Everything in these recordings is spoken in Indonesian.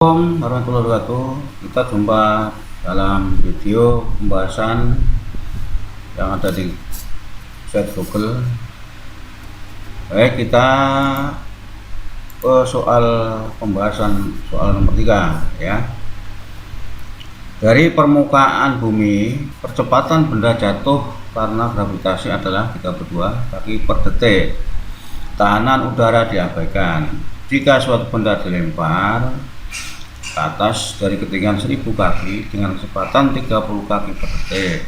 Assalamualaikum warahmatullahi wabarakatuh. Kita jumpa dalam video pembahasan yang ada di website Google. Baik, kita ke pembahasan soal nomor 3 ya. Dari permukaan bumi, percepatan benda jatuh karena gravitasi adalah 32 kaki per detik. Tekanan udara diabaikan. Jika suatu benda dilempar ke atas dari ketinggian 1000 kaki dengan kecepatan 30 kaki per detik,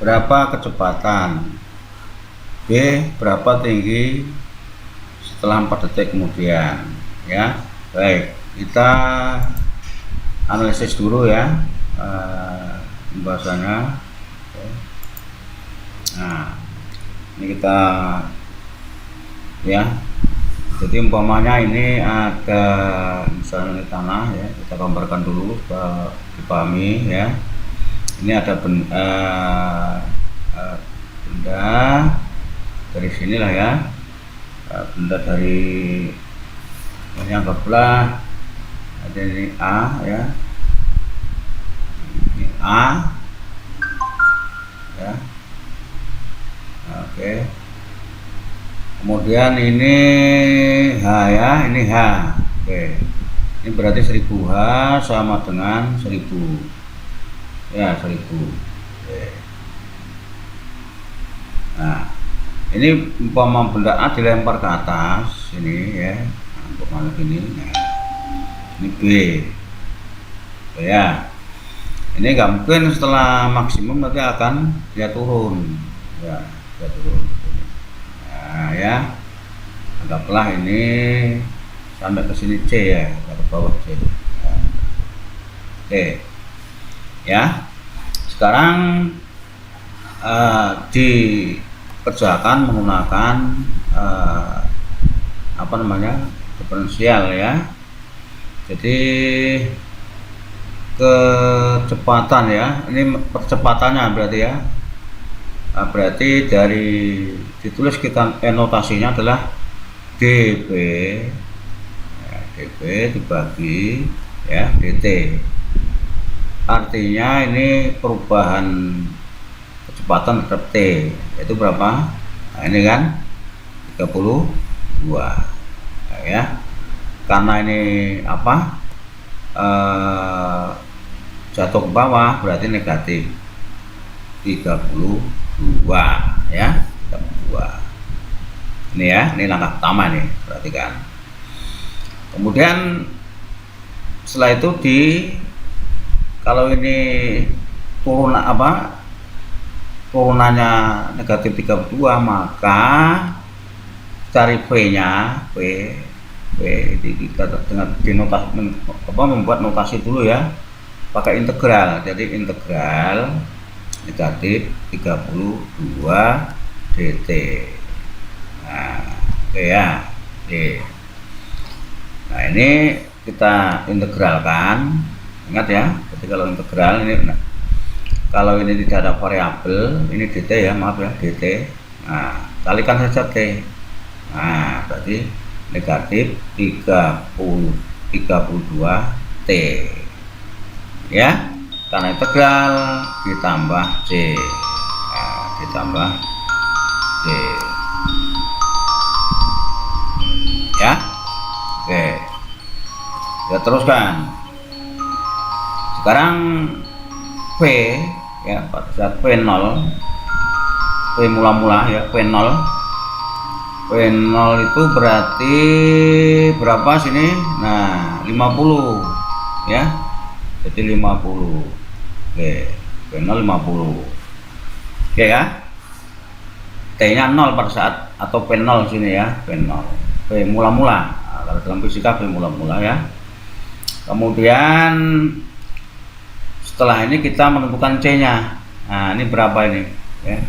berapa kecepatan? B. Berapa tinggi setelah 4 detik kemudian? Ya, baik, kita analisis dulu ya pembahasannya. Nah, ini kita ya, jadi umpamanya ini ada misalnya ini tanah ya, kita gambarkan dulu supaya dipahami ya. Ini ada benda dari sinilah ya, benda dari ini anggaplah ada ini A ya, ini A ya, oke. Kemudian ini H ya, ini H. Oke. Ini berarti 1000 H sama dengan 1000. Ya, 1000. Oke. Nah, ini umpama benda A dilempar ke atas ini ya. Untuk mana ini? Nah, ini B. Oke, ya. Ini nggak mungkin setelah maksimum nanti akan dia turun. Ya, dia turun. Nah ya, anggaplah ini sampai ke sini C ya, ke bawah C. Nah, oke ya, sekarang dikerjakan menggunakan apa namanya, diferensial ya. Jadi kecepatan ya, ini percepatannya berarti ya. Nah, berarti dari ditulis kita notasinya adalah dp ya, dp dibagi ya dt, artinya ini perubahan kecepatan terhadap t itu berapa? Nah, ini kan 32 nah, ya, karena ini apa, jatuh ke bawah berarti negatif 32 ya, 32. Ini ya, ini langkah pertama nih, perhatikan. Kemudian setelah itu kalau ini turunannya negatif 32, maka cari V-nya, kita dengan membuat notasi dulu ya, pakai integral. Jadi integral negatif 32 dt. Nah, oke ya. Oke. Nah, ini kita integralkan. Ingat ya, jadi kalau integral ini, nah, kalau ini tidak ada variabel, ini dt ya, maaf ya, dt. Nah, kalikan saja t. Nah, berarti negatif 32 t. Ya. Karena integral ditambah C, nah, ditambah C ya. Oke, kita teruskan. Sekarang V ya, pada saat V0, V mula-mula ya, V0 itu berarti berapa sini? Nah, 50 ya, jadi 50. Oke, V0 50. Oke ya. T-nya 0 pada saat, atau V0 sini ya, V0. V mula-mula. Nah, kalau dalam fisika V mula-mula ya. Kemudian setelah ini kita menentukan C-nya. Nah, ini berapa ini? Ya.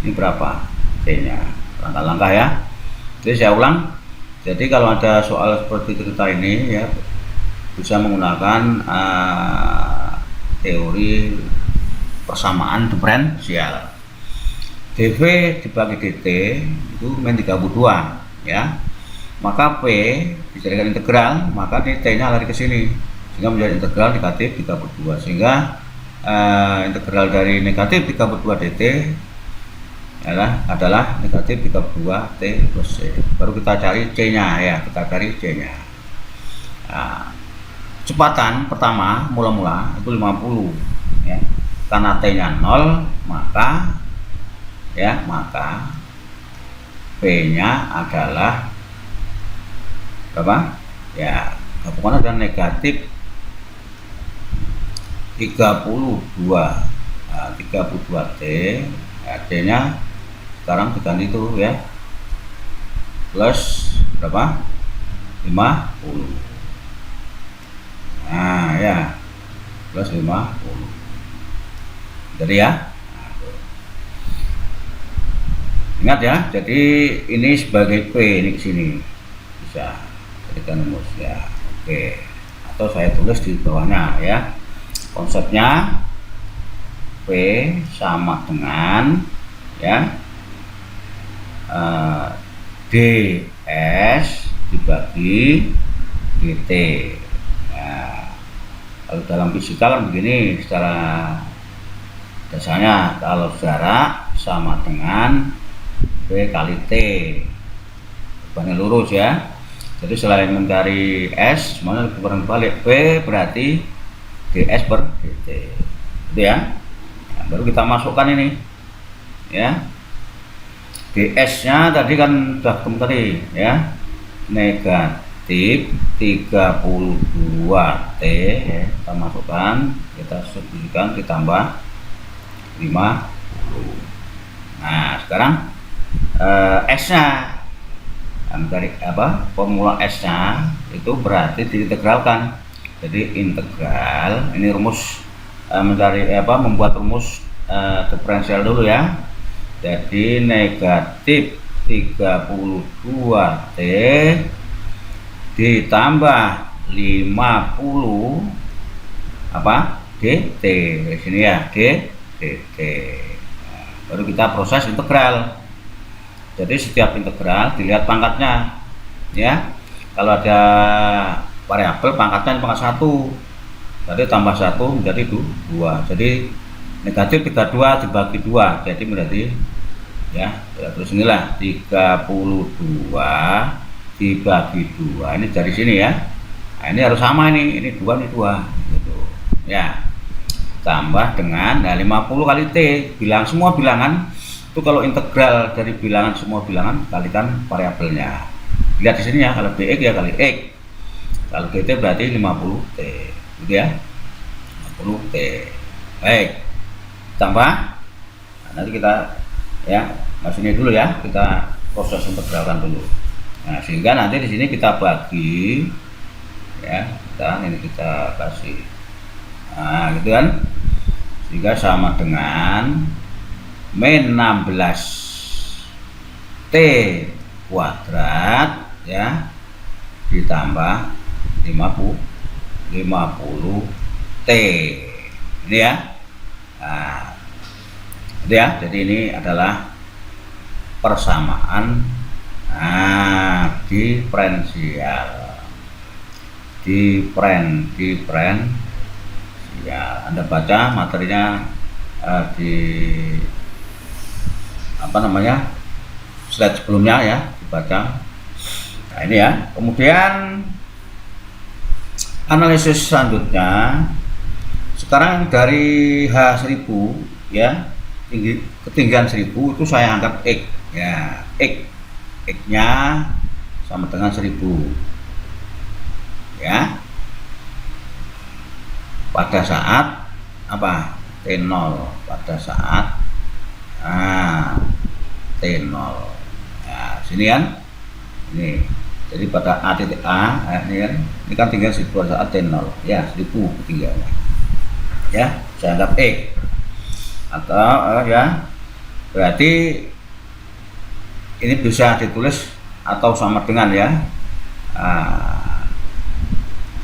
Ini berapa C-nya? Langkah-langkah ya. Jadi saya ulang. Jadi kalau ada soal seperti cerita ini ya, bisa menggunakan teori persamaan diferensial. dv dibagi dt itu min 32 ya. maka P dijadikan integral, maka ini T-nya lari ke sini sehingga menjadi integral negatif 3/2, sehingga integral dari negatif 3/2 dt adalah negatif 3/2 T plus C. Baru kita cari C-nya ya, kita cari C-nya. Nah, kecepatan pertama mula-mula itu 50 ya. Karena T-nya 0, maka P-nya adalah berapa? Ya, gabungan adalah negatif 32. Nah, 32 T. Ya, D-nya sekarang diganti itu ya. Plus berapa? 50. Nah, ya. Plus 50. Jadi ya. Ingat ya, jadi ini sebagai P ini ke sini. Bisa jadikan rumus ya. Oke. Atau saya tulis di bawahnya ya. Konsepnya P sama dengan ya ds dibagi dt. Nah, kalau dalam fisika kan begini secara dasarnya, kalau jarak sama dengan B kali T, bebannya lurus ya. Jadi selain mencari S, semuanya berputar balik. P berarti ds per dt, gitu ya. Nah, baru kita masukkan ini ya, ds nya tadi kan sudah ketemu tadi ya, negatif 32 T ya, kita masukkan, kita substitusikan, ditambah 50. Nah sekarang S nya dari formula S nya itu berarti diintegralkan. Jadi integral ini rumus membuat rumus diferensial dulu ya. Jadi negatif 32 T ditambah 50 dt di sini ya, dt. Nah, baru kita proses integral. Jadi setiap integral dilihat pangkatnya ya. Kalau ada variabel pangkatnya pangkat 1, berarti tambah 1 menjadi 2. Jadi negatif 32 dibagi 2, jadi menjadi ya, terus inilah 32 dibagi 2, ini dari sini ya. Nah, ini harus sama, ini 2 ini 2 gitu ya. Tambah dengan 50 kali T, semua bilangan itu. Kalau integral dari bilangan semua bilangan kalikan variabelnya. Lihat di sini ya, kalau Bx ya kali X, kalau gt berarti 50 T gitu ya, 50 T. Baik, tambah. Nah, nanti kita ya masuknya dulu ya, kita proses integralkan dulu. Nah, sehingga nanti di sini kita bagi ya, kita kasih, nah gitu kan, sehingga sama dengan min 16 T kuadrat ya, ditambah 50 T ini ya. Nah, ya, jadi ini adalah persamaan diferensial. Anda baca materinya di slide sebelumnya ya, dibaca. Nah ini ya, kemudian analisis selanjutnya. Sekarang dari H1000 ya, ketinggian 1000 itu saya anggap X ya, X nya sama dengan 1000 ya, pada saat T0, pada saat T0 ya, sini kan ini. Jadi pada A titik A ini kan tinggal 1000 pada saat T0 ya, 1000 ketinggiannya ya, saya anggap X. Atau ya, berarti ini bisa ditulis atau sama dengan ya,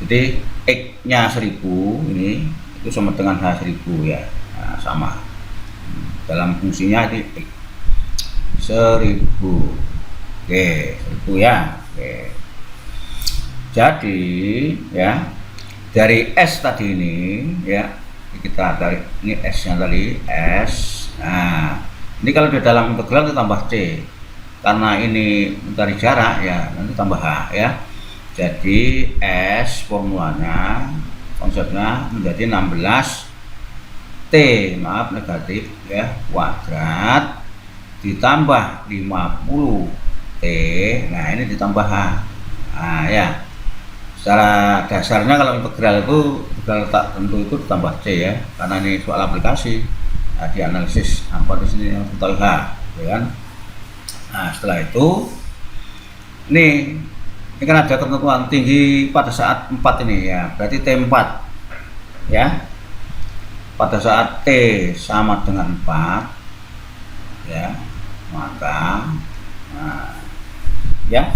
jadi X nya 1000 ini itu sama dengan H1000 ya. Nah, sama dalam fungsinya itu X 1000. Oke, 1000 ya. Oke. Jadi ya, dari S tadi ini ya, kita tarik ini S-nya tadi, S. Nah, ini kalau di dalam integral kita tambah C. Karena ini mencari jarak ya, nanti tambah H ya. Jadi S formulanya, konsepnya menjadi 16 T, maaf negatif ya, kuadrat ditambah 50 T. Nah, ini ditambah H. Nah, ya. Secara dasarnya kalau integral itu integral tak tentu itu ditambah C ya, karena ini soal aplikasi. Nah, di analisis apa di sini yang kita H, ya kan? Nah, setelah itu ini kan ada ketentuan tinggi pada saat 4 ini ya, berarti T4 ya. Pada saat T sama dengan 4 ya, maka nah, ya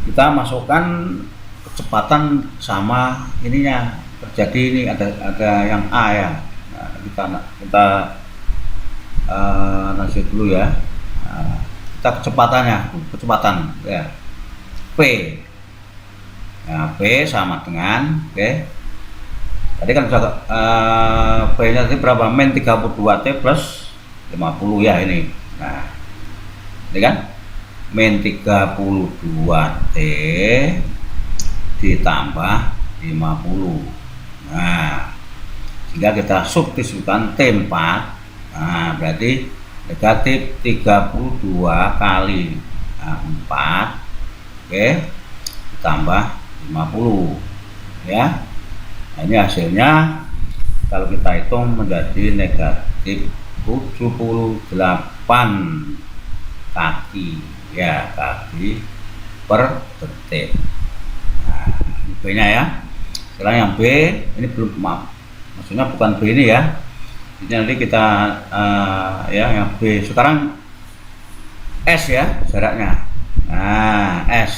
kita masukkan kecepatan sama ininya, terjadi ini ada yang A ya. Nah, kita analisis dulu ya. Nah, kita kecepatan ya, P. Nah, P sama dengan tadi kan P nya tadi berapa, min 32 T plus 50 ya ini. Nah, ini kan min 32 T ditambah 50. Nah, sehingga kita substitusikan T4. Nah, berarti negatif 32 kali 4 ditambah 50 ya. Nah, ini hasilnya kalau kita hitung menjadi negatif 78 kaki ya, kaki per detik. Nah, ini B nya ya. Sekarang yang B ini belum, maaf, maksudnya bukan B ini ya. Jadi nanti kita ya yang B. Sekarang S ya jaraknya. Nah, S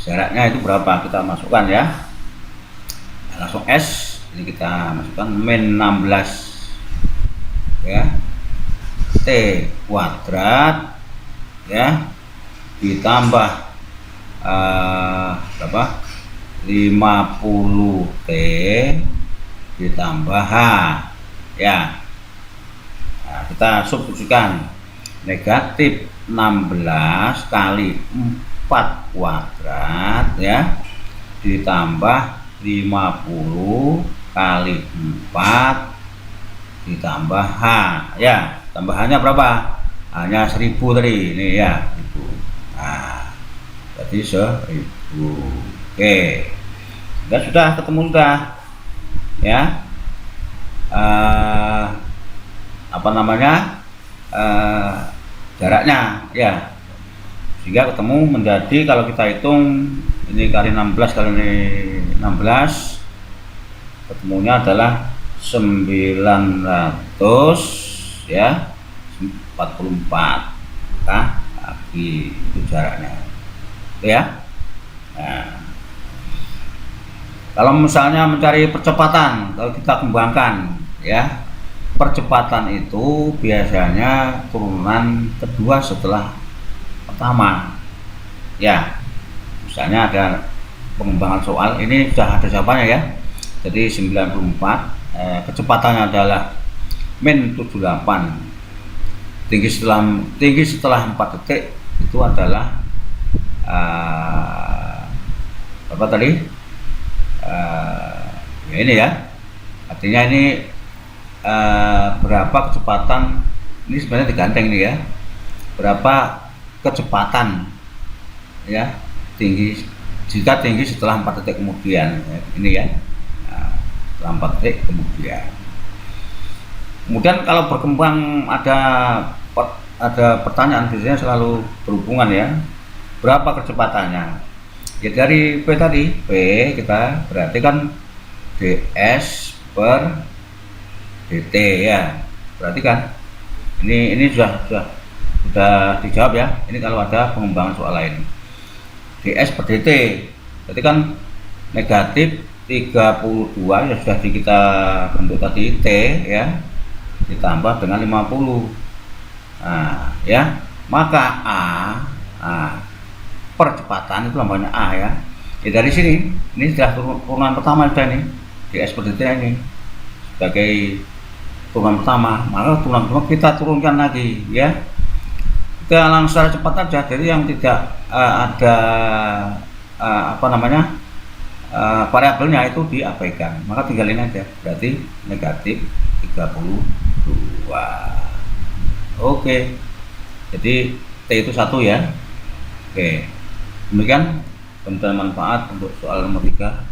jaraknya itu berapa, kita masukkan ya. Nah, langsung S ini kita masukkan min 16 ya, T kuadrat ya, ditambah berapa, 50 T ditambah H ya. Nah, kita substitusikan negatif 16 kali 4 kuadrat ya, ditambah 50 kali 4 ditambah H ya. Tambahannya berapa? Hanya 1000 tadi ini ya, 1000. Nah, berarti 1000. Oke, sudah ketemu sudah ya. Apa namanya, jaraknya ya, sehingga ketemu menjadi, kalau kita hitung ini kali 16 kali 16, ketemunya adalah 900 ya, 44 kaki itu jaraknya ya. Nah, kalau misalnya mencari percepatan, kalau kita kembangkan ya, percepatan itu biasanya turunan kedua setelah pertama ya. Misalnya ada pengembangan soal ini sudah ada jawabannya ya. Jadi 94 kecepatannya adalah min 78, tinggi setelah 4 detik itu adalah apa tadi, ya ini ya, artinya ini berapa kecepatan, ini sebenarnya diganteng ini ya, berapa kecepatan ya, jika tinggi setelah 4 detik kemudian ya, ini ya. Nah, setelah 4 detik kemudian kalau berkembang ada pertanyaan, biasanya selalu berhubungan ya, berapa kecepatannya ya. Dari P tadi, P kita berarti kan ds per dt ya, berarti kan ini sudah dijawab ya. Ini kalau ada pengembangan soal lain, ds per dt berarti kan negatif 32 ya, sudah kita bentuk tadi, T ya, ditambah dengan 50. Nah ya, maka A percepatan itu lambangnya A ya. Ya dari sini, ini sudah turunan pertama sudah ini di SPDT ini sebagai turunan pertama, maka turunan kedua kita turunkan lagi ya. Kita langsung secara cepat aja, jadi yang tidak ada apa namanya variabelnya itu diabaikan, maka tinggalin aja, berarti negatif 32. Oke, jadi T itu 1 ya. Oke, demikian teman-teman manfaat untuk soal nomor 3.